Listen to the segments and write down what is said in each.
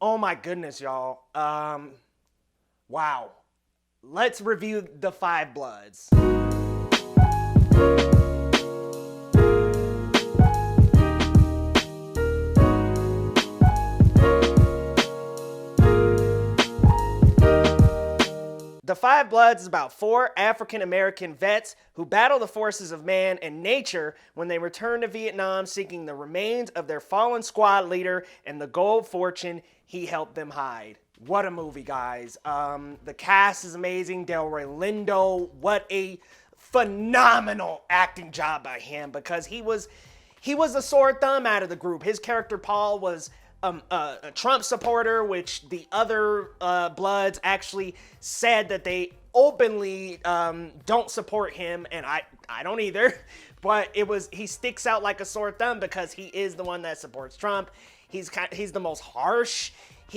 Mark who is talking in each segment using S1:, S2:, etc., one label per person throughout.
S1: Oh my goodness, y'all. Wow. Let's review The Five Bloods. The Five Bloods is about four African American vets who battle the forces of man and nature when they return to Vietnam seeking the remains of their fallen squad leader and the gold fortune he helped them hide. What a movie, guys. The cast is amazing. Delroy Lindo, what a phenomenal acting job by him, because he was a sore thumb out of the group. His character Paul was a Trump supporter, which the other Bloods actually said that they openly don't support him, and I don't either. But he sticks out like a sore thumb because he is the one that supports Trump. He's the most harsh.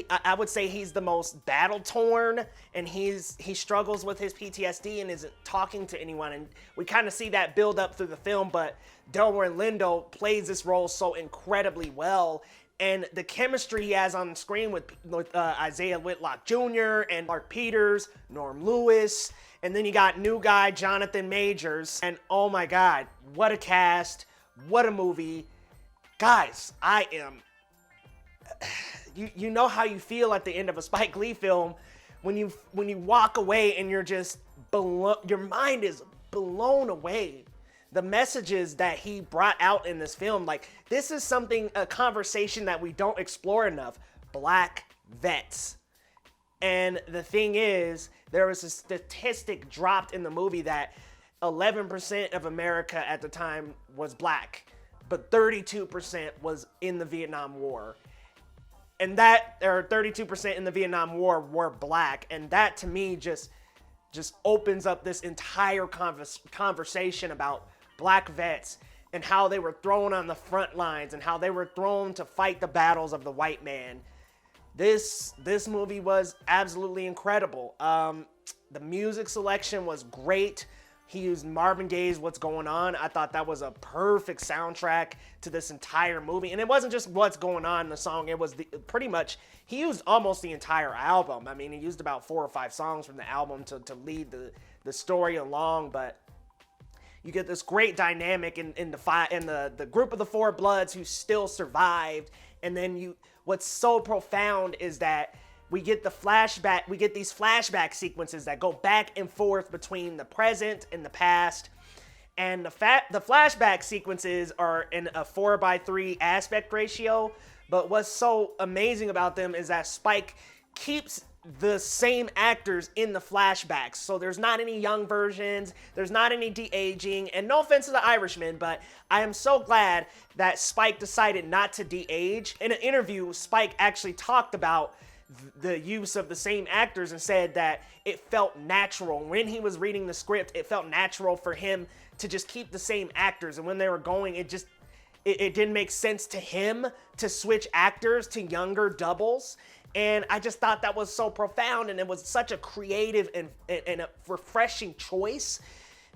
S1: I would say he's the most battle torn, and he struggles with his PTSD and isn't talking to anyone. And we kind of see that build up through the film, but Delroy Lindo plays this role so incredibly well. And the chemistry he has on the screen with Isaiah Whitlock Jr. and Mark Peters, Norm Lewis, and then you got new guy Jonathan Majors. And oh my God, what a cast, what a movie. Guys, I am... You know how you feel at the end of a Spike Lee film when you walk away and you're just your mind is blown away. The messages that he brought out in this film, like, this is a conversation that we don't explore enough. Black vets. And the thing is, there was a statistic dropped in the movie that 11% of America at the time was black, but 32% was in the Vietnam War. And that, or 32% in the Vietnam War were black. And that, to me, just opens up this entire conversation about black vets and how they were thrown on the front lines and how they were thrown to fight the battles of the white man. This movie was absolutely incredible. The music selection was great. He used Marvin Gaye's What's Going On. I thought that was a perfect soundtrack to this entire movie. And it wasn't just What's Going On in the song. It was pretty much, he used almost the entire album. I mean, he used about 4 or 5 songs from the album to lead the story along. But you get this great dynamic in the group of the four Bloods who still survived. And then what's so profound is that we get these flashback sequences that go back and forth between the present and the past. And the flashback sequences are in a 4:3 aspect ratio. But what's so amazing about them is that Spike keeps the same actors in the flashbacks. So there's not any young versions, there's not any de-aging, and no offense to the Irishman, but I am so glad that Spike decided not to de-age. In an interview, Spike actually talked about the use of the same actors and said that it felt natural. When he was reading the script, it felt natural for him to just keep the same actors, and when they were going, it didn't make sense to him to switch actors to younger doubles. And I just thought that was so profound, and it was such a creative and a refreshing choice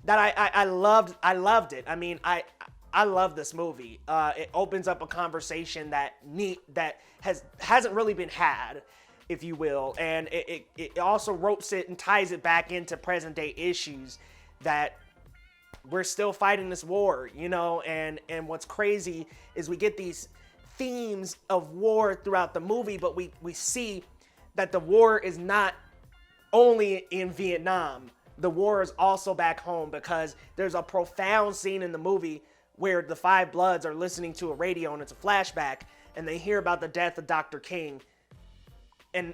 S1: that I loved it. I mean, I love this movie. It opens up a conversation that hasn't really been had, if you will, and it also ropes it and ties it back into present day issues that we're still fighting this war, you know. And what's crazy is we get these themes of war throughout the movie, but we see that the war is not only in Vietnam. The war is also back home, because there's a profound scene in the movie where the Five Bloods are listening to a radio, and it's a flashback, and they hear about the death of Dr. King. And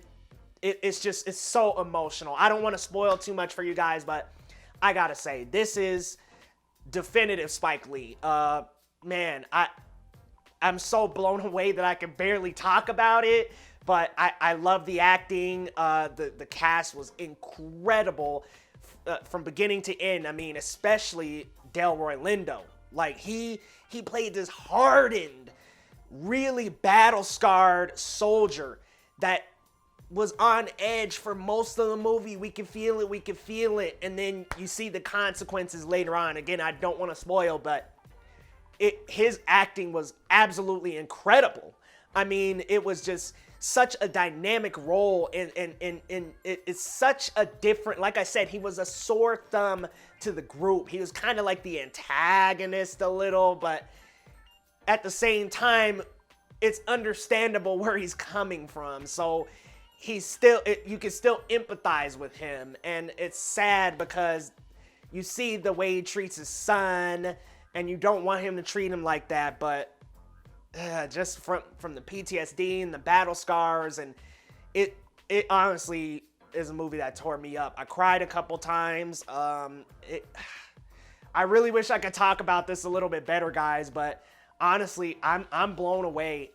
S1: it's so emotional. I don't want to spoil too much for you guys, but I gotta say, this is definitive Spike Lee. Man, I'm so blown away that I can barely talk about it, but I love the acting. The cast was incredible from beginning to end. I mean, especially Delroy Lindo. Like, he played this hardened, really battle-scarred soldier that was on edge for most of the movie. We could feel it, and then you see the consequences later on. Again, I don't want to spoil, but his acting was absolutely incredible. I mean, it was just such a dynamic role, and it's such a different, like I said, he was a sore thumb to the group. He was kind of like the antagonist a little, but at the same time, it's understandable where he's coming from. So he's still, you can still empathize with him, and it's sad because you see the way he treats his son, and you don't want him to treat him like that, but just from the PTSD and the battle scars, and it honestly is a movie that tore me up. I cried a couple times. I really wish I could talk about this a little bit better, guys, but honestly, I'm blown away.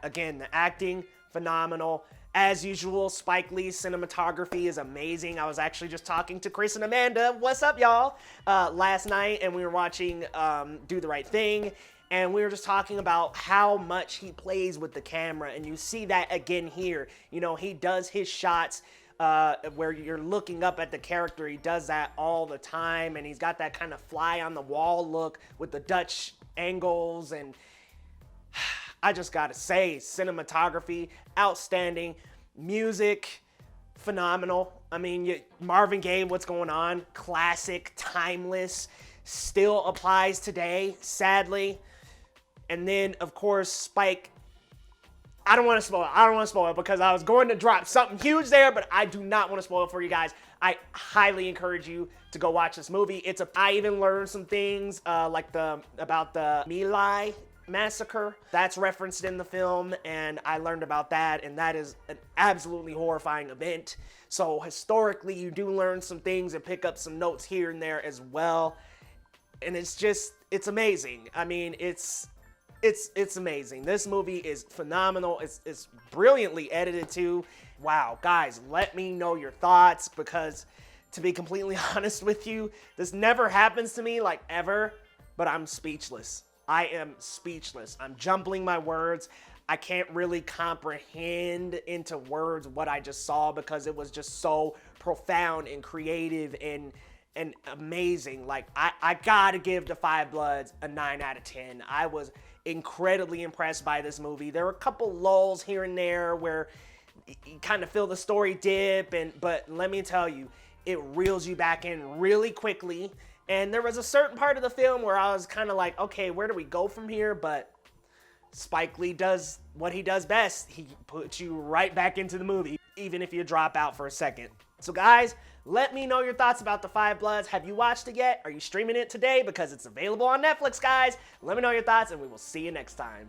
S1: Again, the acting, phenomenal. As usual, Spike Lee's cinematography is amazing. I was actually just talking to Chris and Amanda, what's up, y'all, last night, and we were watching Do the Right Thing, and we were just talking about how much he plays with the camera, and you see that again here. You know, he does his shots where you're looking up at the character. He does that all the time, and he's got that kind of fly on the wall look with the Dutch angles, and I just gotta say, cinematography, outstanding. Music, phenomenal. I mean, Marvin Gaye, What's Going On, classic, timeless, still applies today, sadly. And then, of course, Spike. I don't want to spoil it because I was going to drop something huge there, but I do not want to spoil it for you guys. I highly encourage you to go watch this movie. I even learned some things about the My Lai massacre that's referenced in the film, and I learned about that, and that is an absolutely horrifying event. So historically, you do learn some things and pick up some notes here and there as well, and it's amazing. I mean, it's amazing. This movie is phenomenal. It's brilliantly edited too. Wow, guys, let me know your thoughts, because to be completely honest with you, this never happens to me, like, ever, but I'm speechless. I am speechless. I'm jumbling my words. I can't really comprehend into words what I just saw, because it was just so profound and creative and amazing. Like, I gotta give The Five Bloods a 9 out of 10. I was incredibly impressed by this movie. There were a couple lulls here and there where you kind of feel the story dip, but let me tell you, it reels you back in really quickly. And there was a certain part of the film where I was kind of like, okay, where do we go from here? But Spike Lee does what he does best. He puts you right back into the movie, even if you drop out for a second. So guys, let me know your thoughts about The Five Bloods. Have you watched it yet? Are you streaming it today? Because it's available on Netflix, guys. Let me know your thoughts, and we will see you next time.